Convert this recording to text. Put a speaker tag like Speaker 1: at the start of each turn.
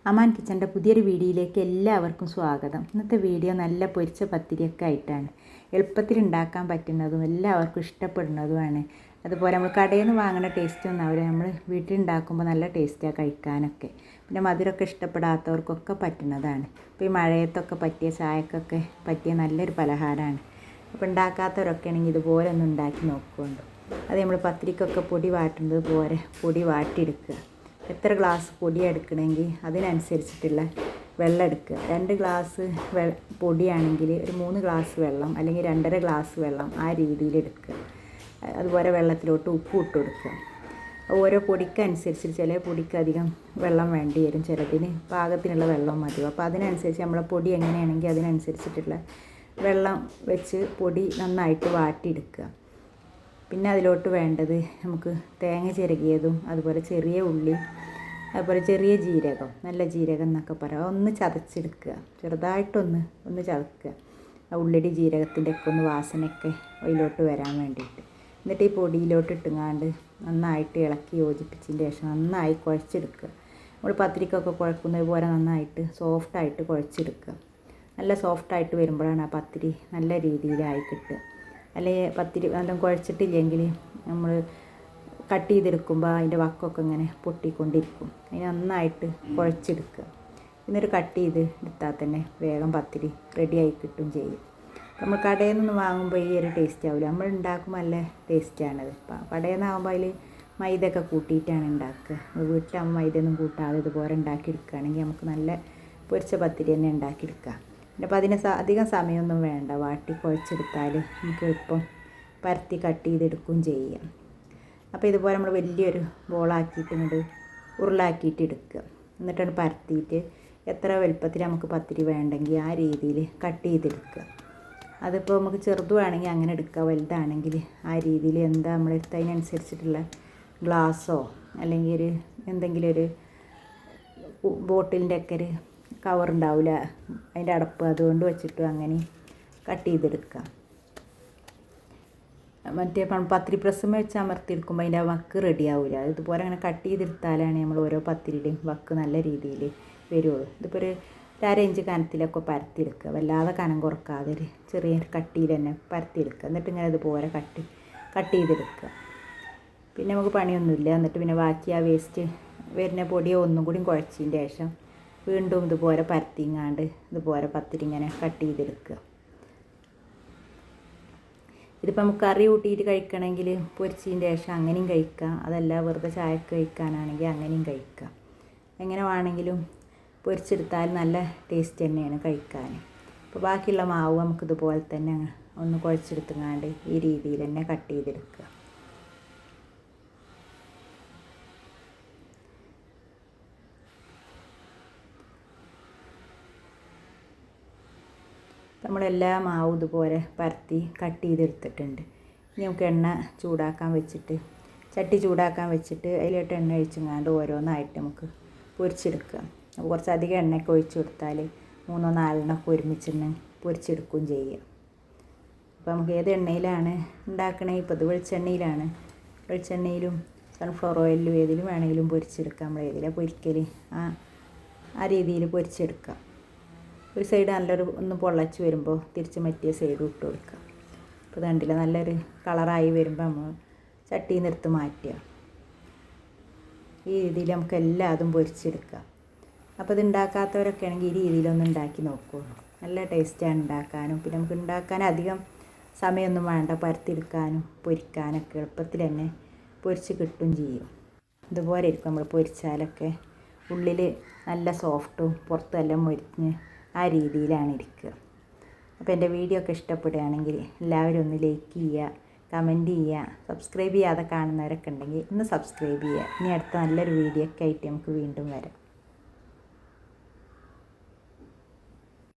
Speaker 1: അമാൻ കിച്ചൻ്റെ പുതിയൊരു വീഡിയോയിലേക്ക് എല്ലാവർക്കും സ്വാഗതം. ഇന്നത്തെ വീഡിയോ നല്ല പൊരിച്ച പത്തിരിയൊക്കെ ആയിട്ടാണ്. എളുപ്പത്തിൽ ഉണ്ടാക്കാൻ പറ്റുന്നതും എല്ലാവർക്കും ഇഷ്ടപ്പെടുന്നതുമാണ്. അതുപോലെ നമ്മൾ കടയിൽ നിന്ന് വാങ്ങുന്ന ടേസ്റ്റൊന്നും നമ്മൾ വീട്ടിലുണ്ടാക്കുമ്പോൾ നല്ല ടേസ്റ്റാണ് കഴിക്കാനൊക്കെ. പിന്നെ മധുരമൊക്കെ ഇഷ്ടപ്പെടാത്തവർക്കൊക്കെ പറ്റുന്നതാണ്. ഇപ്പോൾ ഈ മഴയത്തൊക്കെ പറ്റിയ ചായക്കൊക്കെ പറ്റിയ നല്ലൊരു പലഹാരമാണ്. അപ്പോൾ ഉണ്ടാക്കാത്തവരൊക്കെ ആണെങ്കിൽ ഇതുപോലെ ഒന്ന് ഉണ്ടാക്കി നോക്കുന്നുണ്ട്. അത് നമ്മൾ പത്തിരിക്കൊക്കെ പൊടി വാട്ടുന്നത് പോലെ പൊടി വാട്ടിയെടുക്കുക. എത്ര ഗ്ലാസ് പൊടി എടുക്കണമെങ്കിൽ അതിനനുസരിച്ചിട്ടുള്ള വെള്ളം എടുക്കുക. 2 ഗ്ലാസ് പൊടിയാണെങ്കിൽ ഒരു 3 ഗ്ലാസ് വെള്ളം അല്ലെങ്കിൽ 2.5 ഗ്ലാസ് വെള്ളം ആ രീതിയിൽ എടുക്കുക. അതുപോലെ വെള്ളത്തിലോട്ട് ഉപ്പ് ഇട്ട് കൊടുക്കുക. ഓരോ പൊടിക്കനുസരിച്ച് ചില പൊടിക്ക് അധികം വെള്ളം വേണ്ടി വരും, ചിലതിന് പാകത്തിനുള്ള വെള്ളം മതിയോ. അപ്പോൾ അതിനനുസരിച്ച് നമ്മളെ പൊടി എങ്ങനെയാണെങ്കിൽ അതിനനുസരിച്ചിട്ടുള്ള വെള്ളം വെച്ച് പൊടി നന്നായിട്ട് വാട്ടിയെടുക്കുക. പിന്നെ അതിലോട്ട് വേണ്ടത് നമുക്ക് തേങ്ങ ചിരകിയതും അതുപോലെ ചെറിയ ഉള്ളി, അതുപോലെ ചെറിയ ജീരകം, നല്ല ജീരകം എന്നൊക്കെ പറയാം, ഒന്ന് ചതച്ചെടുക്കുക. ചെറുതായിട്ടൊന്ന് ചതക്കുക. ആ ഉള്ളിയുടെ ജീരകത്തിൻ്റെ ഒക്കെ ഒന്ന് വാസനയൊക്കെ അതിലോട്ട് വരാൻ വേണ്ടിയിട്ട്. എന്നിട്ട് ഈ പൊടിയിലോട്ട് ഇട്ടുങ്ങാണ്ട് നന്നായിട്ട് ഇളക്കി യോജിപ്പിച്ചതിന് ശേഷം നന്നായി കുഴച്ചെടുക്കുക. നമ്മൾ പത്തിരിക്കൊക്കെ കുഴക്കുന്നത് പോലെ നന്നായിട്ട് സോഫ്റ്റായിട്ട് കുഴച്ചെടുക്കുക. നല്ല സോഫ്റ്റായിട്ട് വരുമ്പോഴാണ് ആ പത്തിരി നല്ല രീതിയിലായി കിട്ടുക. അല്ലെങ്കിൽ പത്തിരി നല്ല കുഴച്ചിട്ടില്ലെങ്കിൽ നമ്മൾ കട്ട് ചെയ്തെടുക്കുമ്പോൾ അതിൻ്റെ വക്കൊക്കെ ഇങ്ങനെ പൊട്ടിക്കൊണ്ടിരിക്കും. അതിന് നന്നായിട്ട് കുഴച്ചെടുക്കുക. എന്നിട്ട് കട്ട് ചെയ്ത് എടുത്താൽ തന്നെ വേഗം പത്തിരി റെഡിയായി കിട്ടും ചെയ്യും. നമ്മൾ കടയിൽ നിന്ന് വാങ്ങുമ്പോൾ ഈ ഒരു ടേസ്റ്റ് ആവില്ല. നമ്മൾ ഉണ്ടാക്കുമ്പോൾ നല്ല ടേസ്റ്റാണത്. കടയിൽ നിന്നാകുമ്പോൾ അതിൽ മൈദയൊക്കെ കൂട്ടിയിട്ടാണ് ഉണ്ടാക്കുക. വീട്ടിലാകുമ്പോൾ മൈദയൊന്നും കൂട്ടാതെ ഇതുപോലെ ഉണ്ടാക്കിയെടുക്കുകയാണെങ്കിൽ നമുക്ക് നല്ല പൊരിച്ച പത്തിരി തന്നെ ഉണ്ടാക്കിയെടുക്കാം. പിന്നെ അപ്പോൾ അതിന് അധികം സമയമൊന്നും വേണ്ട. വാട്ടി കുഴച്ചെടുത്താൽ നമുക്ക് എളുപ്പം പരത്തി കട്ട് ചെയ്തെടുക്കുകയും ചെയ്യാം. അപ്പോൾ ഇതുപോലെ നമ്മൾ വലിയൊരു ബോളാക്കിയിട്ട് ഇങ്ങോട്ട് ഉരുളാക്കിയിട്ട് എടുക്കുക. എന്നിട്ടാണ് പരത്തിയിട്ട് എത്ര വലുപ്പത്തിൽ നമുക്ക് പത്തിരി വേണ്ടെങ്കിൽ ആ രീതിയിൽ കട്ട് ചെയ്തെടുക്കുക. അതിപ്പോൾ നമുക്ക് ചെറുത് വേണമെങ്കിൽ അങ്ങനെ എടുക്കുക, വലുതാണെങ്കിൽ ആ രീതിയിൽ എന്താ നമ്മളെടുത്ത് അതിനനുസരിച്ചിട്ടുള്ള ഗ്ലാസ്സോ അല്ലെങ്കിൽ എന്തെങ്കിലും ഒരു ബോട്ടിലിൻ്റെ ഒക്കെ ഒരു കവർ ഉണ്ടാവില്ല, അതിൻ്റെ അടപ്പ്, അതുകൊണ്ട് വെച്ചിട്ട് അങ്ങനെ കട്ട് ചെയ്തെടുക്കുക. മറ്റേ പത്തിരി പ്രസ്സുമ്മ വെച്ച് അമർത്തിയെടുക്കുമ്പോൾ അതിൻ്റെ വക്ക് റെഡി ആവില്ല. ഇതുപോലെ അങ്ങനെ കട്ട് ചെയ്തെടുത്താലാണ് നമ്മൾ ഓരോ പത്തിരിയുടെയും വക്ക് നല്ല രീതിയിൽ വരുള്ളൂ. ഇതിപ്പോൾ ഒരു 1/2 ഇഞ്ച് കനത്തിലൊക്കെ പരത്തിയെടുക്കുക. വല്ലാതെ കനം കുറക്കാതെ ഒരു ചെറിയ കട്ടിയിൽ തന്നെ പരത്തിയെടുക്കുക. എന്നിട്ട് ഇങ്ങനെ ഇതുപോലെ കട്ട് ചെയ്തെടുക്കുക. പിന്നെ നമുക്ക് പണിയൊന്നുമില്ല. എന്നിട്ട് പിന്നെ ബാക്കി ആ വേസ്റ്റ് വരുന്ന പൊടിയോ ഒന്നും കൂടി കുഴച്ചതിന് ശേഷം വീണ്ടും ഇതുപോലെ പരത്തിങ്ങാണ്ട് ഇതുപോലെ പത്തിരി ഇങ്ങനെ കട്ട് ചെയ്തെടുക്കുക. ഇതിപ്പോൾ നമുക്ക് കറി കൂട്ടിയിട്ട് കഴിക്കണമെങ്കിൽ പൊരിച്ചതിൻ്റെ ശേഷം അങ്ങനെയും കഴിക്കാം. അതല്ല വെറുതെ ചായക്ക് കഴിക്കാനാണെങ്കിൽ അങ്ങനെയും കഴിക്കാം. എങ്ങനെ വേണമെങ്കിലും പൊരിച്ചെടുത്താൽ നല്ല ടേസ്റ്റ് തന്നെയാണ് കഴിക്കാൻ. അപ്പോൾ ബാക്കിയുള്ള മാവ് നമുക്കിതുപോലെ തന്നെ ഒന്ന് കുഴച്ചെടുത്തുങ്ങാണ്ട് ഈ രീതിയിൽ തന്നെ കട്ട് ചെയ്തെടുക്കുക. നമ്മളെല്ലാ മാവും ഇതുപോലെ പരത്തി കട്ട് ചെയ്തെടുത്തിട്ടുണ്ട്. ഇനി നമുക്ക് എണ്ണ ചൂടാക്കാൻ വെച്ചിട്ട് ചട്ടി ചൂടാക്കാൻ വെച്ചിട്ട് അതിലോട്ട് എണ്ണ ഒഴിച്ചങ്ങാണ്ട് ഓരോന്നായിട്ട് നമുക്ക് പൊരിച്ചെടുക്കുക. അപ്പോൾ കുറച്ചധികം എണ്ണയൊക്കെ ഒഴിച്ച് കൊടുത്താൽ 3-4 ഒരുമിച്ചിട്ട് പൊരിച്ചെടുക്കുകയും ചെയ്യുക. അപ്പോൾ നമുക്ക് ഏത് എണ്ണയിലാണ് ഉണ്ടാക്കണേ, ഇപ്പോൾ ഇത് വെളിച്ചെണ്ണയിലും സൺഫ്ലവർ ഓയിലും ഏതിലും വേണമെങ്കിലും പൊരിച്ചെടുക്കാം. നമ്മൾ ഏതിലാണ് പൊരിക്കൽ ആ രീതിയിൽ പൊരിച്ചെടുക്കാം. ഒരു സൈഡ് ഒന്ന് പൊള്ളച്ച് വരുമ്പോൾ തിരിച്ച് മറ്റേ സൈഡ് ഇട്ട് കൊടുക്കുക. അപ്പോൾ കണ്ടില്ല, നല്ലൊരു കളറായി വരുമ്പോൾ നമ്മൾ ചട്ടിയിൽ നിന്ന് എടുത്ത് മാറ്റുക. ഈ രീതിയിൽ നമുക്ക് എല്ലാതും പൊരിച്ചെടുക്കാം. അപ്പോൾ ഇത് ഉണ്ടാക്കാത്തവരൊക്കെ ആണെങ്കിൽ ഈ രീതിയിലൊന്ന് ഉണ്ടാക്കി നോക്കൂ. നല്ല ടേസ്റ്റാണ് ഉണ്ടാക്കാനും. പിന്നെ നമുക്ക് ഉണ്ടാക്കാൻ അധികം സമയമൊന്നും വേണ്ട. പരത്തിയെടുക്കാനും പൊരിക്കാനൊക്കെ എളുപ്പത്തിൽ തന്നെ പൊരിച്ച് കിട്ടും ചെയ്യും. ഇതുപോലെ ഇരിക്കും നമ്മൾ പൊരിച്ചാലൊക്കെ. ഉള്ളിൽ നല്ല സോഫ്റ്റും പുറത്തെല്ലാം മൊരിഞ്ഞ് ആ രീതിയിലാണ് ഇരിക്കുക. അപ്പോൾ എൻ്റെ വീഡിയോ ഒക്കെ ഇഷ്ടപ്പെടുകയാണെങ്കിൽ എല്ലാവരും ഒന്ന് ലൈക്ക് ചെയ്യുക, കമൻറ്റ് ചെയ്യുക. സബ്സ്ക്രൈബ് ചെയ്യാതെ കാണുന്നവരൊക്കെ ഉണ്ടെങ്കിൽ ഒന്ന് സബ്സ്ക്രൈബ് ചെയ്യുക. ഇനി അടുത്ത നല്ലൊരു വീഡിയോ ഒക്കെ ആയിട്ട് നമുക്ക് വീണ്ടും വരാം.